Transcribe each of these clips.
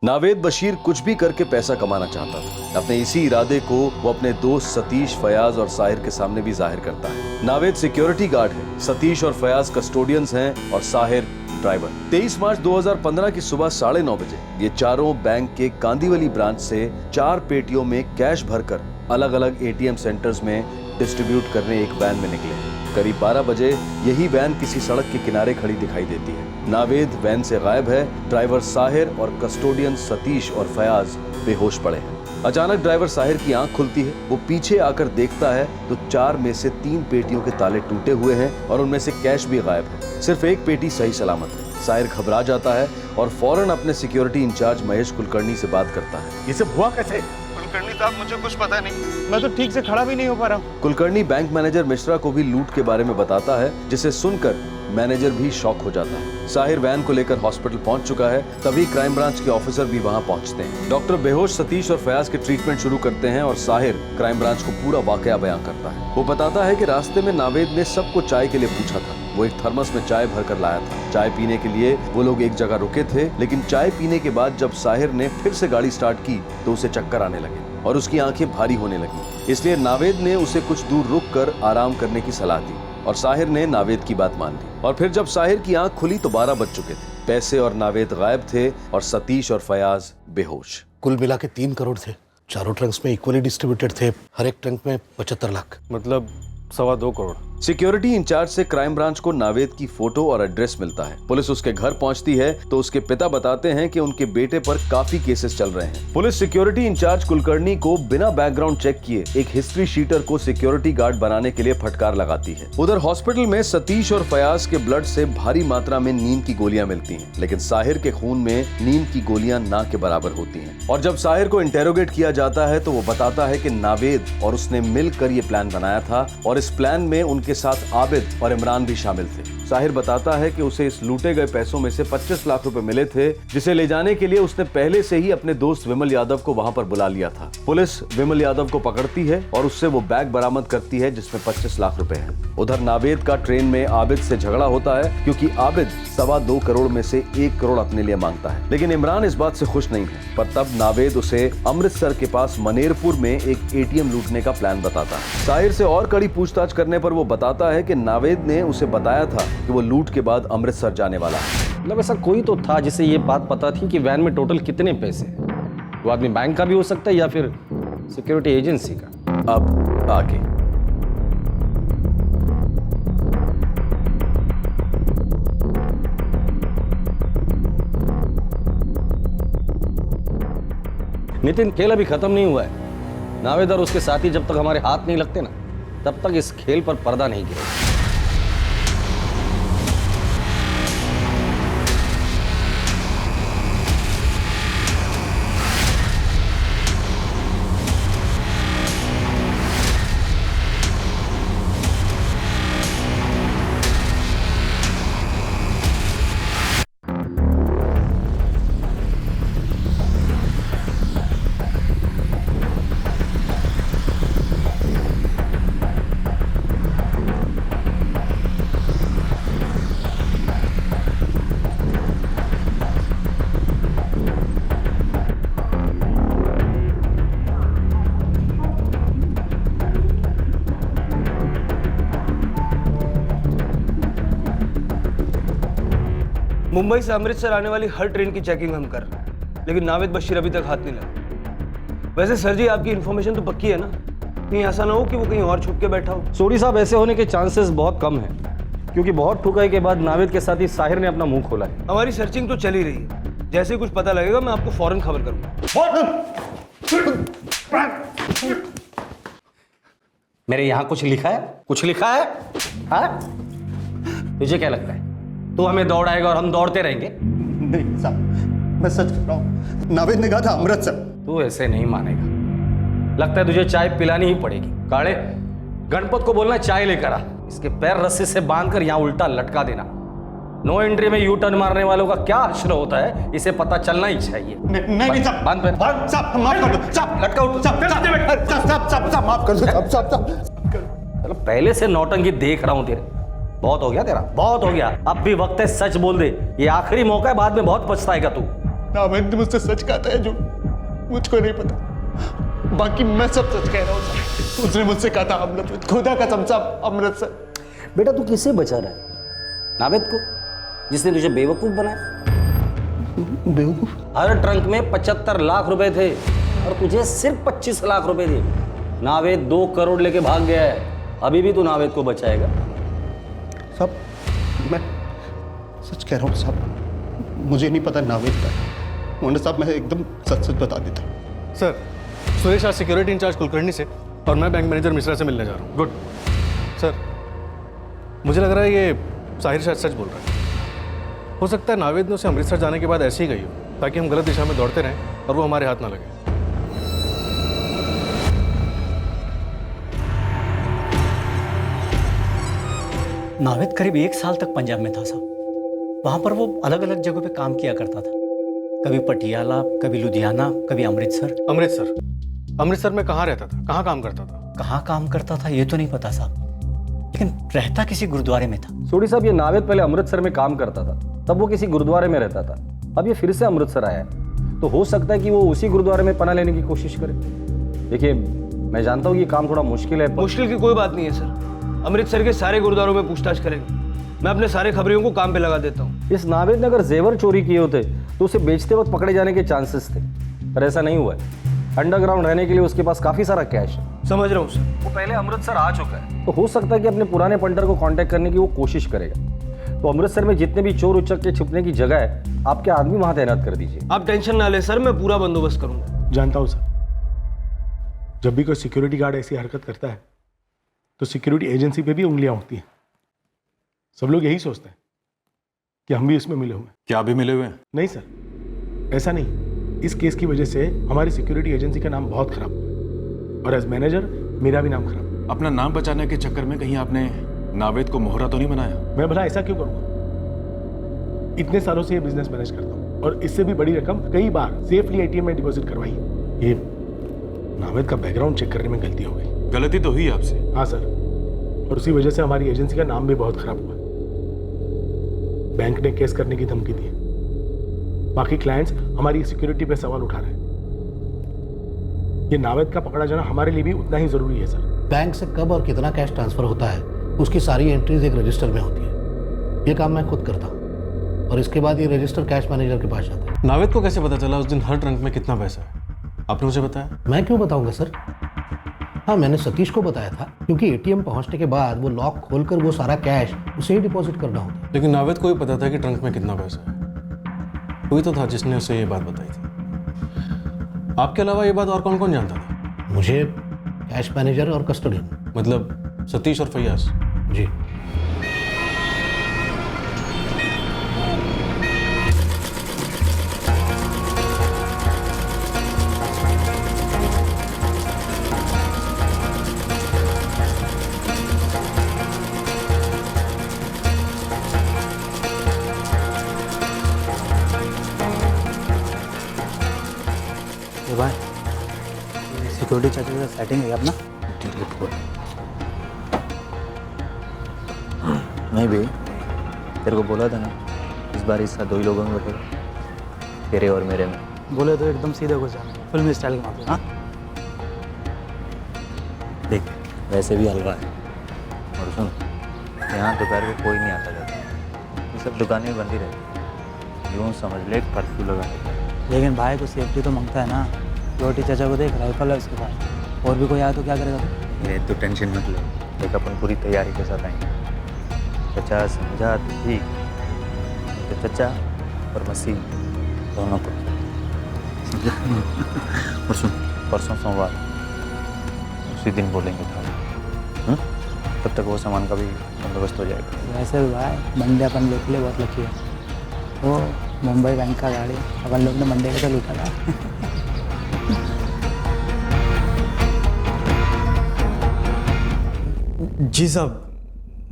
नावेद बशीर कुछ भी करके पैसा कमाना चाहता था। अपने इसी इरादे को वो अपने दोस्त सतीश, फयाज और साहिर के सामने भी जाहिर करता है। नावेद सिक्योरिटी गार्ड है, सतीश और फयाज कस्टोडियंस हैं और साहिर ड्राइवर। 23 मार्च 2015 की सुबह 9:30 बजे ये चारों बैंक के कांदीवली ब्रांच से 4 पेटियों में कैश भरकर अलग अलग एटीएम सेंटर्स में डिस्ट्रीब्यूट करने एक वैन में निकले। करीब 12 बजे यही वैन किसी सड़क के किनारे खड़ी दिखाई देती है। नावेद वैन से गायब है। ड्राइवर साहिर और कस्टोडियन सतीश और फयाज बेहोश पड़े हैं। अचानक ड्राइवर साहिर की आंख खुलती है। वो पीछे आकर देखता है तो 4 में से 3 पेटियों के ताले टूटे हुए हैं और उनमें से कैश भी गायब है। सिर्फ एक पेटी सही सलामत है। साहिर घबरा जाता है और फौरन अपने सिक्योरिटी इंचार्ज महेश कुलकर्णी से बात करता है। ये सब हुआ कैसे? कुलकर्णी साहब, मुझे कुछ पता नहीं। मैं तो ठीक से खड़ा भी नहीं हो पा रहा हूँ। कुलकर्णी बैंक मैनेजर मिश्रा को भी लूट के बारे में बताता है, जिसे सुनकर मैनेजर भी शॉक हो जाता है। साहिर वैन को लेकर हॉस्पिटल पहुंच चुका है। तभी क्राइम ब्रांच के ऑफिसर भी वहां पहुंचते हैं। डॉक्टर बेहोश सतीश और फयाज के ट्रीटमेंट शुरू करते हैं और साहिर क्राइम ब्रांच को पूरा वाकया बयान करता है। वो बताता है कि रास्ते में नावेद ने सबको चाय के लिए पूछा था। वो एक थर्मस में चाय भरकर लाया था। चाय पीने के लिए वो लोग एक जगह रुके थे, लेकिन चाय पीने के बाद जब साहिर ने फिर से गाड़ी स्टार्ट की तो उसे चक्कर आने लगे और उसकी आंखें भारी होने लगी। इसलिए नावेद ने उसे कुछ दूर रुककर आराम करने की सलाह दी और साहिर ने नावेद की बात मान ली। और फिर जब साहिर की आंख खुली तो 12 बज चुके थे। पैसे और नावेद गायब थे और सतीश और फयाज बेहोश। कुल मिला के 3 करोड़ थे। चारों ट्रंक्स में इक्वली डिस्ट्रीब्यूटेड थे। हर एक ट्रंक में 75 लाख, मतलब 2.25 करोड़। सिक्योरिटी इंचार्ज से क्राइम ब्रांच को नावेद की फोटो और एड्रेस मिलता है। पुलिस उसके घर पहुंचती है तो उसके पिता बताते हैं कि उनके बेटे पर काफी केसेस चल रहे हैं। पुलिस सिक्योरिटी इंचार्ज कुलकर्णी को बिना बैकग्राउंड चेक किए एक हिस्ट्री शीटर को सिक्योरिटी गार्ड बनाने के लिए फटकार लगाती है। उधर हॉस्पिटल में सतीश और फयाज के ब्लड से भारी मात्रा में नींद की गोलियां मिलती हैं, लेकिन साहिर के खून में नींद की गोलियां ना के बराबर होती हैं। और जब साहिर को इंटेरोगेट किया जाता है तो वो बताता है कि नावेद और उसने मिलकर ये प्लान बनाया था और इस प्लान में उनके साथ आबिद और इमरान भी शामिल थे। साहिर बताता है कि उसे इस लूटे गए पैसों में से 25 लाख रुपए मिले थे, जिसे ले जाने के लिए उसने पहले से ही अपने दोस्त विमल यादव को वहां पर बुला लिया था। पुलिस विमल यादव को पकड़ती है और उससे वो बैग बरामद करती है जिसमें 25 लाख रुपए हैं। उधर नावेद का ट्रेन में आबिद से झगड़ा होता है क्योंकि आबिद 2.25 करोड़ में से 1 करोड़ अपने लिए मांगता है, लेकिन इमरान इस बात से खुश नहीं है। पर तब नावेद उसे अमृतसर के पास मनेरपुर में एक एटीएम लूटने का प्लान बताता है। साहिर से और कड़ी पूछताछ करने पर वो बताता है कि नावेद ने उसे बताया था कि वो लूट के बाद अमृतसर जाने वाला है। मतलब ऐसा कोई तो था जिसे ये बात पता थी कि वैन में टोटल कितने पैसे हैं। वो आदमी बैंक का भी हो सकता है या फिर सिक्योरिटी एजेंसी का। अब आगे नितिन, खेल अभी खत्म नहीं हुआ है। नावेद और उसके साथी जब तक हमारे हाथ नहीं लगते ना, तब तक इस खेल पर पर्दा नहीं गिरेगा। मुंबई से अमृतसर आने वाली हर ट्रेन की चेकिंग हम कर रहे हैं, लेकिन नावेद बशीर अभी तक हाथ नहीं लगा। वैसे सर जी, आपकी इन्फॉर्मेशन तो पक्की है ना? कहीं ऐसा ना हो कि वो कहीं और छुप के बैठा हो। सोरी साहब, ऐसे होने के चांसेस बहुत कम हैं, क्योंकि बहुत ठुकाई के बाद नावेद के साथी साहिर ने अपना मुंह खोला है। हमारी सर्चिंग तो चल ही रही है। जैसे कुछ पता लगेगा मैं आपको फौरन खबर करूंगा। मेरे यहाँ कुछ लिखा है? कुछ लिखा है? हाँ? तुझे क्या लगता है तू हमें दौड़ाएगा और हम दौड़ते रहेंगे? नहीं साहब, मैं सच कह रहा हूँ। नावेद ने कहा था अमृतसर। तू ऐसे नहीं मानेगा। लगता है तुझे चाय पिलानी ही पड़ेगी। काले, गणपत को बोलना चाय लेकर आ। इसके पैर रस्सी से बांधकर यहाँ उल्टा लटका देना। नो एंट्री में यू टर्न मारने वालों का क्या हश्र होता है, इसे पता चलना ही चाहिए। नहीं साहब, बांध पैर। साहब माफ कर दो साहब। लटका उठ। साहब माफ कर दो साहब। चलो, पहले से नौटंकी देख रहा हूं तेरे। बहुत हो गया तेरा, बहुत हो गया। अब भी वक्त है, सच बोल दे। ये आखिरी मौका है, बाद में बहुत पछताएगा तू। नावेद ने मुझसे सच कहा था या झूठ मुझको नहीं पता, बाकी मैं सब सच कह रहा हूँ साहब। उसने मुझसे कहा था अमृत, खुदा का कसम साहब, अमृतसर। बेटा तू किससे बचा रहा है? नावेद को, जिसने तुझे बेवकूफ बनाया। बेवकूफ? हर ट्रंक में 75 लाख रुपए थे और तुझे सिर्फ 25 लाख रुपए दिए। नावेद 2 करोड़ लेके भाग गया है। अभी भी तू नावेद को बचाएगा? साहब मैं सच कह रहा हूँ साहब, मुझे नहीं पता नावेद का है। मोहन साहब मैं एकदम सच सच बता देता हूँ। सर, सुरेश आज सिक्योरिटी इंचार्ज कुलकर्णी से और मैं बैंक मैनेजर मिश्रा से मिलने जा रहा हूँ। गुड। सर, मुझे लग रहा है ये साहिर शायद सच बोल रहा है। हो सकता है नावेद ने उसे अमृतसर जाने के बाद ऐसे ही गई हो, ताकि हम गलत दिशा में दौड़ते रहें और वो हमारे हाथ ना लगे। नावेद करीब 1 साल तक पंजाब में था साहब। वहाँ पर वो अलग अलग जगहों पे काम किया करता था, कभी पटियाला, कभी लुधियाना, कभी अमृतसर। अमृतसर में कहाँ रहता था, कहाँ काम करता था? कहाँ काम करता था ये तो नहीं पता साहब, लेकिन रहता किसी गुरुद्वारे में था। सोडी साहब, ये नावेद पहले अमृतसर में काम करता था, तब वो किसी गुरुद्वारे में रहता था। अब ये फिर से अमृतसर आया है, तो हो सकता है कि वो उसी गुरुद्वारे में पनाह लेने की कोशिश करे। देखिए, मैं जानता हूँ ये काम थोड़ा मुश्किल है, मुश्किल की कोई बात नहीं है सर। अमृतसर के सारे गुरुद्वारों में पूछताछ करेंगे। मैं अपने सारे खबरियों को काम पे लगा देता हूँ। इस नावेद ने अगर जेवर चोरी किए होते तो उसे बेचते वक्त पकड़े जाने के चांसेस थे, पर ऐसा नहीं हुआ है। अंडरग्राउंड रहने के लिए उसके पास काफी सारा कैश है। समझ रहा हूँ सर। वो पहले अमृतसर आ चुका है, तो हो सकता है कि अपने पुराने पंटर को कांटेक्ट करने की वो कोशिश करेगा। तो अमृतसर में जितने भी चोर उचक के छुपने की जगह है, आपके आदमी वहां तैनात कर दीजिए। आप टेंशन ना ले सर, मैं पूरा बंदोबस्त करूंगा। जानता हूँ सर, जब भी कोई सिक्योरिटी गार्ड ऐसी हरकत करता है तो सिक्योरिटी एजेंसी पे भी उंगलियां उठती हैं। सब लोग यही सोचते हैं कि हम भी इसमें मिले हुए हैं। क्या अभी मिले हुए हैं? नहीं सर, ऐसा नहीं। इस केस की वजह से हमारी सिक्योरिटी एजेंसी का नाम बहुत खराब हुआ और एज मैनेजर मेरा भी नाम खराब। अपना नाम बचाने के चक्कर में कहीं आपने नावेद को मोहरा तो नहीं बनाया? मैं भला ऐसा क्यों करूँगा? इतने सालों से ये बिजनेस मैनेज करता हूँ और इससे भी बड़ी रकम कई बार सेफली एटीएम में डिपॉजिट करवाई है। ये नावेद का बैकग्राउंड चेक करने में गलती हो गई। गलती तो हुई आपसे? हाँ सर, और उसी वजह से हमारी एजेंसी का नाम भी बहुत खराब हुआ। बैंक ने केस करने की धमकी दी है। बाकी क्लाइंट्स हमारी सिक्योरिटी पे सवाल उठा रहे हैं। ये नावेद का पकड़ा जाना हमारे लिए भी उतना ही जरूरी है सर। बैंक से कब और कितना कैश ट्रांसफर होता है, उसकी सारी एंट्रीज एक रजिस्टर में होती है। ये काम मैं खुद करता हूँ और इसके बाद ये रजिस्टर कैश मैनेजर के पास जाता है। नावेद को कैसे पता चला उस दिन हर ट्रंक में कितना पैसा है? आपने मुझे बताया? मैं क्यों बताऊंगा सर? हाँ, मैंने सतीश को बताया था, क्योंकि एटीएम पहुंचने के बाद वो लॉक खोलकर वो सारा कैश उसे ही डिपॉजिट करना होता। लेकिन नावेद को भी पता था कि ट्रंक में कितना पैसा है। कोई तो था जिसने उसे ये बात बताई थी। आपके अलावा ये बात और कौन कौन जानता था? मुझे, कैश मैनेजर और कस्टोडियन। मतलब सतीश और फैयाज? जी। भाई, सिक्योरिटी चार्ज का सेटिंग है अपना? नहीं भी, तेरे को बोला था ना इस बार इसका 2 ही लोगों में बैठेगा, तेरे और मेरे में। बोले तो एकदम सीधे घुस जाना, फिल्मी स्टाइल के मामले। हाँ देख, वैसे भी हलवा है। और सुन, यहाँ दोपहर को कोई नहीं आता जाता, ये सब दुकानें बंद ही रहती। यूँ समझ ले, कर्फ्यू लगा देता है। लेकिन भाई को सेफ्टी तो मांगता है ना। रोटी चाचा को देख, राइफल है उसके पास, और भी कोई आया तो क्या करेगा? ये तो टेंशन मत ले, देख अपन पूरी तैयारी के साथ आएंगे। चचा समझा तो ठीक, तो चचा और मसीह दोनों को। और सुन, परसों सोमवार उसी दिन बोलेंगे था, तब तक वो सामान का भी बंदोबस्त हो जाएगा। वैसे भी भाई मंडे अपन लोग के लिए बहुत लकी है। वो मुंबई बैंक का गाड़ी अपन लोग ने मंडे का तो लूटा था। जी साहब,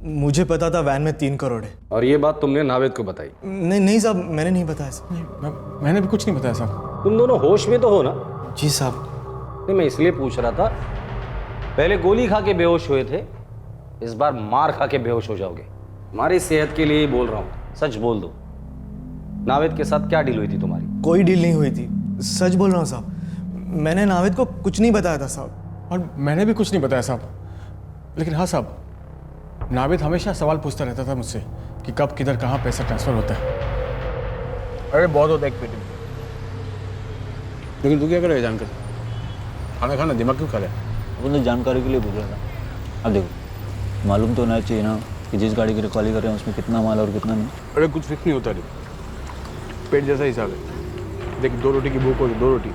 मुझे पता था वैन में 3 करोड़ है। और ये बात तुमने नावेद को बताई? नहीं साहब, मैंने नहीं बताया साहब। मैंने भी कुछ नहीं बताया साहब। तुम दोनों होश में तो हो ना? जी साहब। नहीं, मैं इसलिए पूछ रहा था, पहले गोली खा के बेहोश हुए थे, इस बार मार खा के बेहोश हो जाओगे। हमारी सेहत के लिए ही बोल रहा हूँ, सच बोल दो। नावेद के साथ क्या डील हुई थी तुम्हारी? कोई डील नहीं हुई थी, सच बोल रहा हूँ साहब। मैंने नावेद को कुछ नहीं बताया था साहब। और मैंने भी कुछ नहीं बताया साहब। लेकिन हाँ साहब, नावेद हमेशा सवाल पूछता रहता था मुझसे कि कब किधर कहाँ पैसा ट्रांसफ़र होता है। अरे बहुत होता है एक पेटी में। लेकिन तू क्या करे जानकर? खाना खाना, दिमाग क्यों खा रहा है? अपन तो जानकारी के लिए बोल रहा था। अब देखो, मालूम तो होना चाहिए ना कि जिस गाड़ी की रिकॉली कर रहे हैं उसमें कितना माल और कितना नहीं। अरे कुछ फिक्स नहीं होता रे, पेट जैसा हिसाब है। देख, 2 रोटी की भूख हो तो 2 रोटी,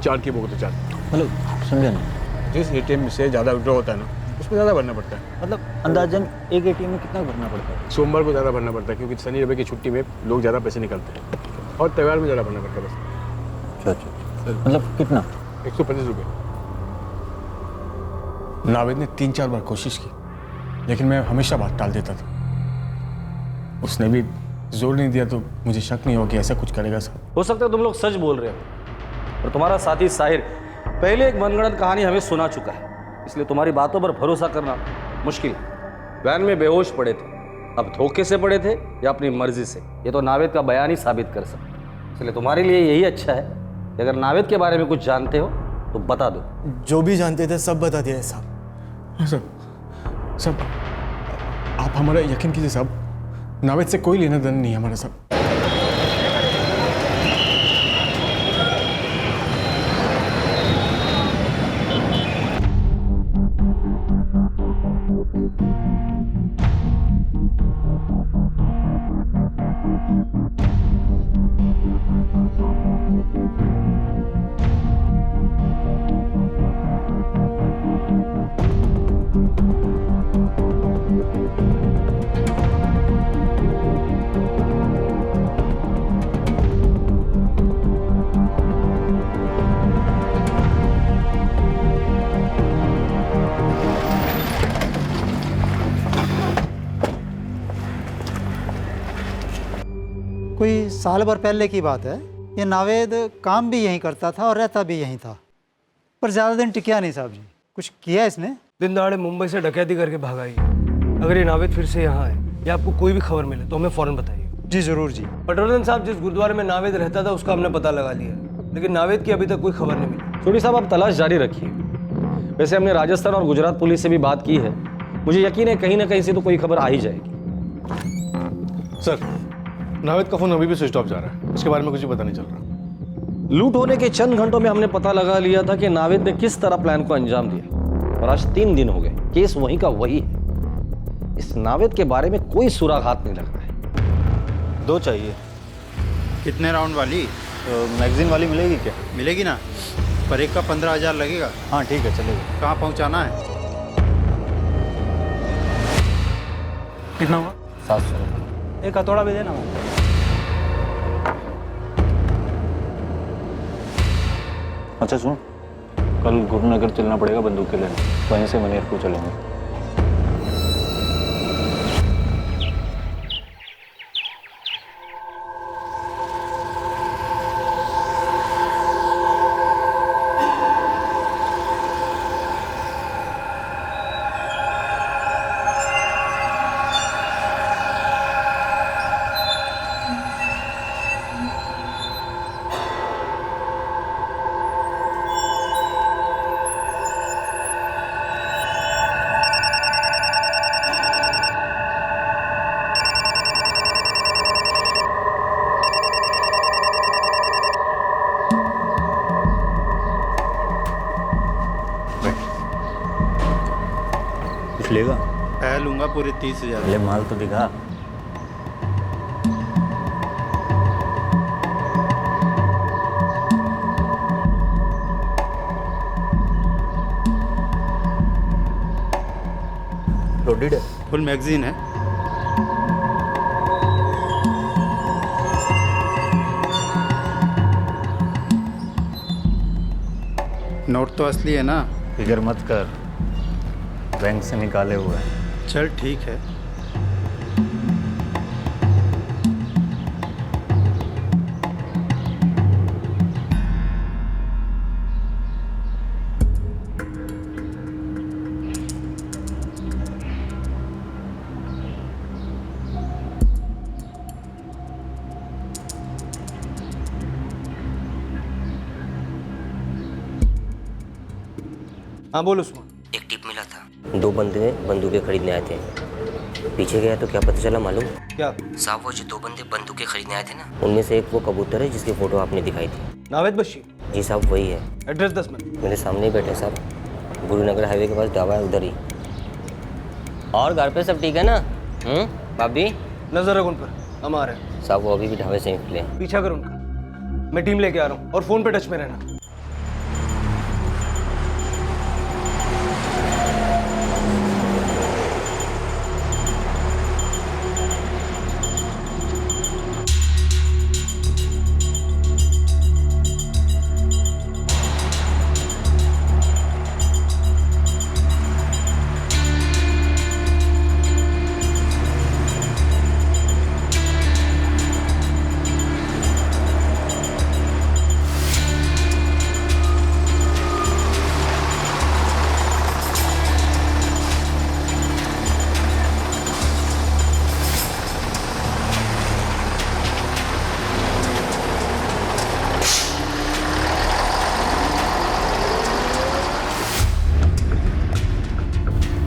4 की भूख हो तो 4। मतलब समझा नहीं? जिस एटीएम से ज़्यादा विड्रॉ होता है ना, उसमें ज़्यादा भरना पड़ता है। मतलब अंदाजन एक एटीएम में कितना भरना पड़ता है? सोमवार को ज़्यादा भरना पड़ता है क्योंकि शनि रवि की छुट्टी में लोग ज़्यादा पैसे निकालते हैं, और त्यौहार में ज़्यादा भरना पड़ता है बस। अच्छा, मतलब कितना? 125 रुपये। नावेद ने 3-4 बार कोशिश की, लेकिन मैं हमेशा बात टाल देता था। उसने भी जोर नहीं दिया तो मुझे शक नहीं हो कि ऐसा कुछ करेगा साहब। हो सकता है तुम लोग सच बोल रहे हो और तुम्हारा साथी साहिर पहले एक मनगढ़ंत कहानी हमें सुना चुका है, इसलिए तुम्हारी बातों पर भरोसा करना मुश्किल है। वैन में बेहोश पड़े थे, अब धोखे से पड़े थे या अपनी मर्जी से, ये तो नावेद का बयान ही साबित कर सकता है। इसलिए तुम्हारे लिए यही अच्छा है कि अगर नावेद के बारे में कुछ जानते हो तो बता दो। जो भी जानते थे सब बता दिया साहब। हाँ साहब, आप हमारा यकीन कीजिए साहब, नावेद से कोई लेना देना नहीं है हमारा साहब। कोई साल भर पहले की बात है। ये नावेद काम भी यहीं करता था और रहता भी यहीं था, पर ज़्यादा दिन टिकिया नहीं साहब जी। कुछ किया इसने? दिन दहाड़े मुंबई से डकैती करके भागा ही। अगर ये नावेद फिर से यहाँ है या आपको कोई भी खबर मिले तो हमें फ़ौरन बताइए। जी ज़रूर जी। पटवर्धन साहब, जिस गुरुद्वारे में नावेद रहता था उसका हमने पता लगा लिया, लेकिन नावेद की अभी तक कोई खबर नहीं मिली। छोटी साहब, आप तलाश जारी रखिए। वैसे हमने राजस्थान और गुजरात पुलिस से भी बात की है, मुझे यकीन है कहीं ना कहीं से तो कोई खबर आ ही जाएगी। सर, नावेद का फोन अभी भी स्विच ऑफ जा रहा है, उसके बारे में कुछ भी पता नहीं चल रहा। लूट होने के चंद घंटों में हमने पता लगा लिया था कि नावेद ने किस तरह प्लान को अंजाम दिया, और आज 3 दिन हो गए केस वहीं का वही है। इस नावेद के बारे में कोई सुराग हाथ नहीं लग रहा है। 2 चाहिए। कितने राउंड वाली? मैगजीन वाली मिलेगी क्या? मिलेगी ना, पर एक का 15,000 लगेगा। हाँ ठीक है, चलेगा। कहाँ पहुँचाना है? कितना हुआ? 700। एक हथौड़ा भी देना। अच्छा सुन, कल गुरुनगर चलना पड़ेगा बंदूक के लेने, वहीं से मनेर को चलेंगे। लेगा? मैं लूंगा पूरे 30,000। ले माल तो दिखा। लोडेड है? फुल मैगजीन है। नोट तो असली है ना? फिक्र मत कर, बैंक से निकाले हुए हैं। चल ठीक है। हाँ बोल उस्मान। एक टिप मिला था, 2 बंदे बंदूकें खरीदने आए थे। पीछे गया तो क्या पता चला मालूम? क्या? साहब वो जो 2 बंदे बंदूकें खरीदने आए थे ना, उनमें से एक वो कबूतर है जिसकी फोटो आपने दिखाई थी। नावेद बशीर? जी साहब वही है। Address 10 minute. मेरे सामने ही बैठे साहब, गुरुनगर हाईवे के पास ढाबा है उधर ही। और घर पे सब ठीक है ना? भाभी नजर रख उन पर, हम आ रहे हैं। साहब वो अभी भी ढाबे से निकले। पीछा कर उनका, मैं टीम लेके आ रहा हूँ और फोन पे टच में रहना।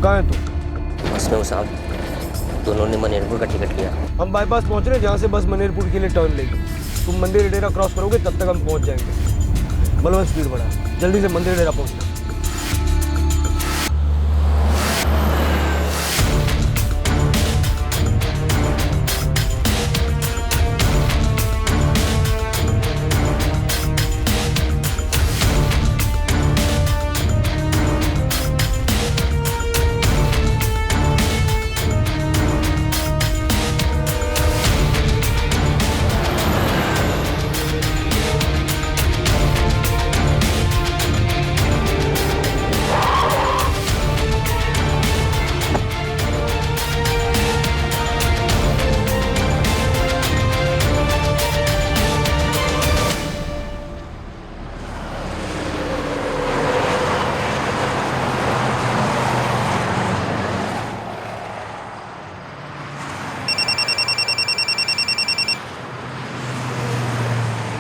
कहाँ है तू? बस में हूँ साहब, दोनों ने मनेरपुर का टिकट लिया। हम बाईपास पहुंच रहे हैं, जहाँ से बस मनेरपुर के लिए टर्न लेगी। तुम मंदिर डेरा क्रॉस करोगे तब तक हम पहुंच जाएंगे। बलवन स्पीड बढ़ा, जल्दी से मंदिर डेरा पहुंचना।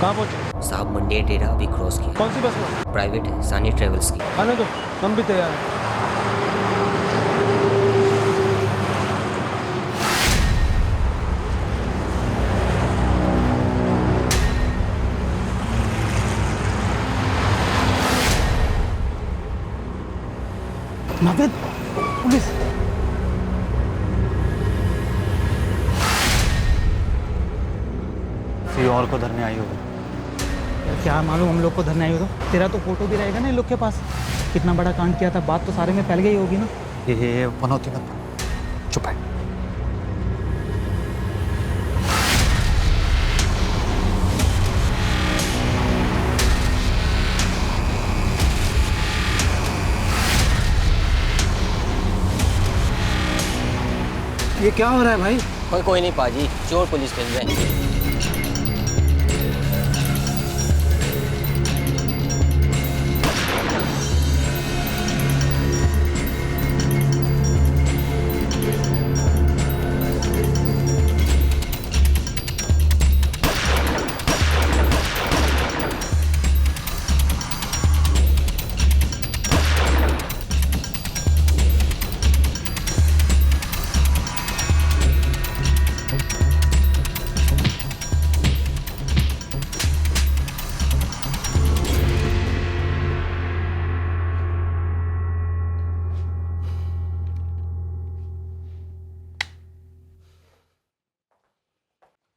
कहाँ पहुँचे? साहब मंडी डेरा अभी क्रॉस किया। कौन सी बस में? प्राइवेट है, सानी ट्रेवल्स की। आने दो, हम भी तैयार हैं। नावेद, पुलिस! किसी और को धरने आई होगी। क्या मालूम हम लोग को धरने आई हो तो? तेरा तो फोटो भी रहेगा ना इन लोग के पास। कितना बड़ा कांड किया था, बात तो सारे में फैल गई होगी ना। ये पनौती मत, चुप है। ये क्या हो रहा है भाई? कोई नहीं पाजी, चोर पुलिस खेल रहे हैं।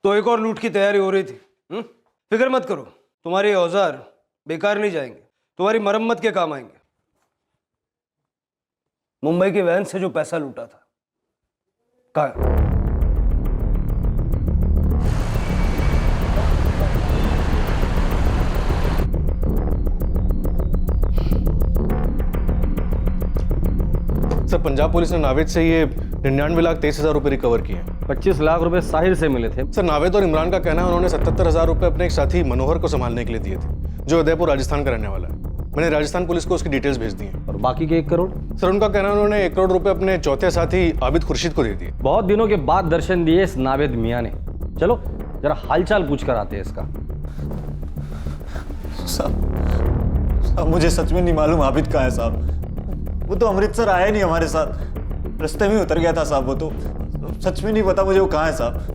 तो एक और लूट की तैयारी हो रही थी। फिक्र मत करो, तुम्हारे औजार बेकार नहीं जाएंगे, तुम्हारी मरम्मत के काम आएंगे। मुंबई के वैन से जो पैसा लूटा था, कहाँ? सर पंजाब पुलिस ने नावेद से ये 99,23,000 रुपए रिकवर किए हैं। 25 लाख रुपए साहिर से मिले थे। सर नावेद और इमरान का कहना है उन्होंने 77,000 रुपए अपने एक साथी मनोहर को संभालने के लिए दिए थे, जो उदयपुर राजस्थान का रहने वाला है। मैंने राजस्थान पुलिस को उसकी डिटेल्स भेज दी हैं। और बाकी के 1 करोड़? सर उनका कहना है उन्होंने 1 करोड़ रुपए अपने चौथे साथी आबिद खुर्शीद को दे दिए। बहुत दिनों के बाद दर्शन दिए इस नावेद मियाँ ने। चलो जरा हालचाल पूछ कर आते हैं इसका। साहब मुझे सच में नहीं मालूम आबिद कहाँ है साहब। वो तो अमृतसर आया नहीं हमारे साथ, रास्ते में उतर गया था साहब। वो तो सच में नहीं पता मुझे वो कहाँ है साहब।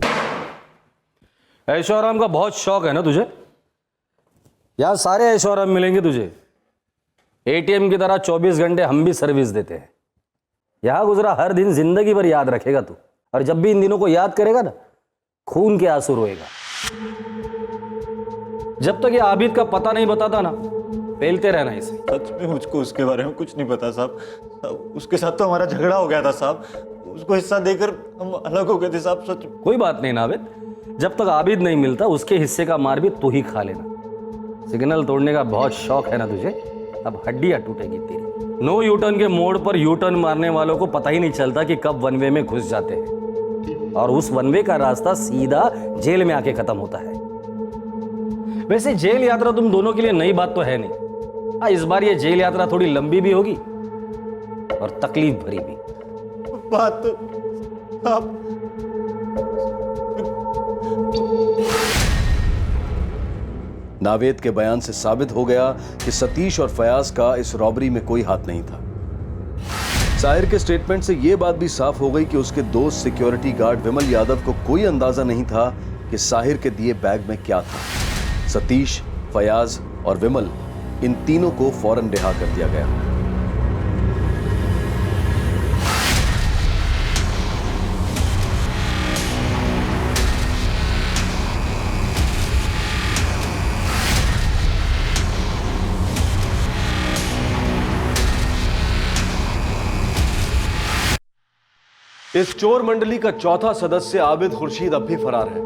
ऐशो आराम का बहुत शौक है ना तुझे? यार सारे ऐशो आराम मिलेंगे तुझे। एटीएम की तरह 24 घंटे हम भी सर्विस देते हैं। यहां गुजरा हर दिन जिंदगी भर याद रखेगा तू, और जब भी इन दिनों को याद करेगा ना, खून के आंसू रोएगा। जब तक ये आबिद का पता नहीं बताता ना, पेलते रहना इसे। सच में मुझको उसके बारे में कुछ नहीं पता साहब। उसके साथ तो हमारा झगड़ा हो गया था साहब, उसको हिस्सा देकर हम अलग हो गए थे साहब। सच कोई बात नहीं नाविद, जब तक आबिद नहीं मिलता उसके हिस्से का मार भी तू ही खा लेना। सिग्नल तोड़ने का बहुत शौक है ना तुझे, अब हड्डियां टूटेगी तेरी। नो यूटर्न के मोड़ पर यूटर्न मारने वालों को पता ही नहीं चलता कि कब वन वे में घुस जाते हैं, और उस वन वे का रास्ता सीधा जेल में आके खत्म होता है। वैसे जेल यात्रा तुम दोनों के लिए नई बात तो है नहीं। हाँ, इस बार ये जेल यात्रा थोड़ी लंबी भी होगी और तकलीफ भरी भी। बात तो आप नावेद के बयान से साबित हो गया कि सतीश और फयाज का इस रॉबरी में कोई हाथ नहीं था। साहिर के स्टेटमेंट से यह बात भी साफ हो गई कि उसके दोस्त सिक्योरिटी गार्ड विमल यादव को कोई अंदाजा नहीं था कि साहिर के दिए बैग में क्या था। सतीश, फयाज और विमल, इन तीनों को फौरन रिहा कर दिया गया। इस चोर मंडली का चौथा सदस्य आबिद खुर्शीद अब भी फरार है।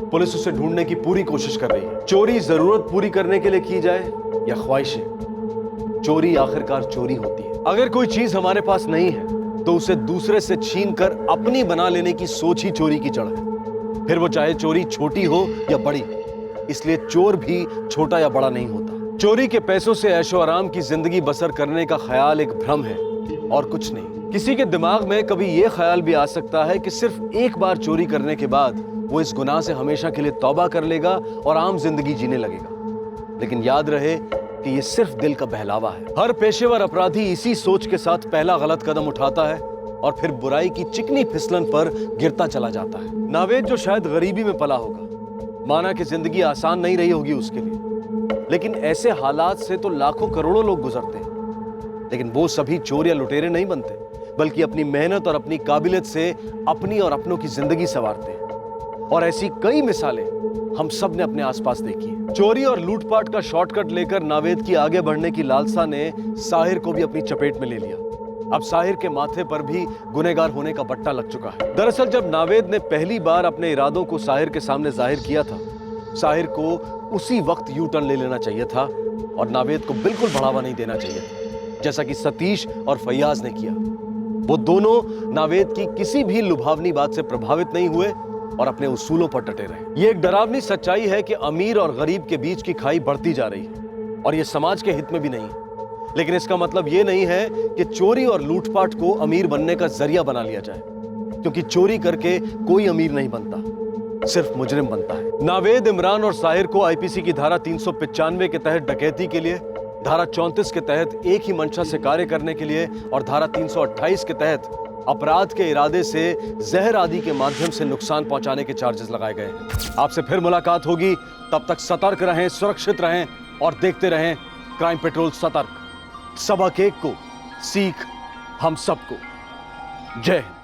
पुलिस उसे ढूंढने की पूरी कोशिश कर रही है। चोरी जरूरत पूरी करने के लिए की जाए या ख्वाहिशें, चोरी आखिरकार चोरी होती है। अगर कोई चीज हमारे पास नहीं है तो उसे दूसरे से छीन कर अपनी बना लेने की सोच ही चोरी की जड़ है, फिर वो चाहे चोरी छोटी हो या बड़ी। इसलिए चोर भी छोटा या बड़ा नहीं होता। चोरी के पैसों से ऐशो आराम की जिंदगी बसर करने का ख्याल एक भ्रम है और कुछ नहीं। किसी के दिमाग में कभी यह ख्याल भी आ सकता है कि सिर्फ एक बार चोरी करने के बाद वो इस गुनाह से हमेशा के लिए तौबा कर लेगा और आम जिंदगी जीने लगेगा। लेकिन याद रहे कि ये सिर्फ दिल का बहलावा है। हर पेशेवर अपराधी इसी सोच के साथ पहला गलत कदम उठाता है और फिर बुराई की चिकनी फिसलन पर गिरता चला जाता है। नावेद जो शायद गरीबी में पला होगा, माना कि जिंदगी आसान नहीं रही होगी उसके लिए, लेकिन ऐसे हालात से तो लाखों करोड़ों लोग गुजरते हैं। लेकिन वो सभी चोर या लुटेरे नहीं बनते, बल्कि अपनी मेहनत और अपनी काबिलियत से अपनी और अपनों की जिंदगी संवारते हैं। और ऐसी कई मिसालें हम सब ने अपने आसपास देखी हैं। चोरी और लूटपाट का शॉर्टकट लेकर नावेद की आगे बढ़ने की लालसा ने साहिर को भी अपनी चपेट में ले लिया। अब साहिर के माथे पर भी गुनहगार होने का बट्टा लग चुका है। दरअसल जब नावेद ने पहली बार अपने इरादों को साहिर के सामने जाहिर किया था, साहिर को उसी वक्त यू टर्न ले लेना चाहिए था और नावेद को बिल्कुल बढ़ावा नहीं देना चाहिए था, जैसा कि सतीश और फैयाज ने किया। वो दोनों नावेद की किसी भी लुभावनी बात से प्रभावित नहीं हुए और अपने उसूलों पर डटे रहे। ये एक डरावनी सच्चाई है कि अमीर और गरीब के बीच की खाई बढ़ती जा रही है और ये समाज के हित में भी नहीं। लेकिन इसका मतलब ये नहीं है कि चोरी और लूटपाट को अमीर बनने का जरिया बना लिया जाए, क्योंकि चोरी करके कोई अमीर नहीं बनता, सिर्फ मुजरिम बनता है। नावेद, इमरान और साहिर को आईपीसी की धारा 395 के तहत डकैती के लिए, धारा 34 के तहत एक ही मंशा से कार्य करने के लिए और धारा 328 के तहत अपराध के इरादे से जहर आदि के माध्यम से नुकसान पहुंचाने के चार्जेस लगाए गए हैं। आपसे फिर मुलाकात होगी, तब तक सतर्क रहें, सुरक्षित रहें और देखते रहें क्राइम पेट्रोल सतर्क। सबक एक को, सीख हम सबको। जय हिंद।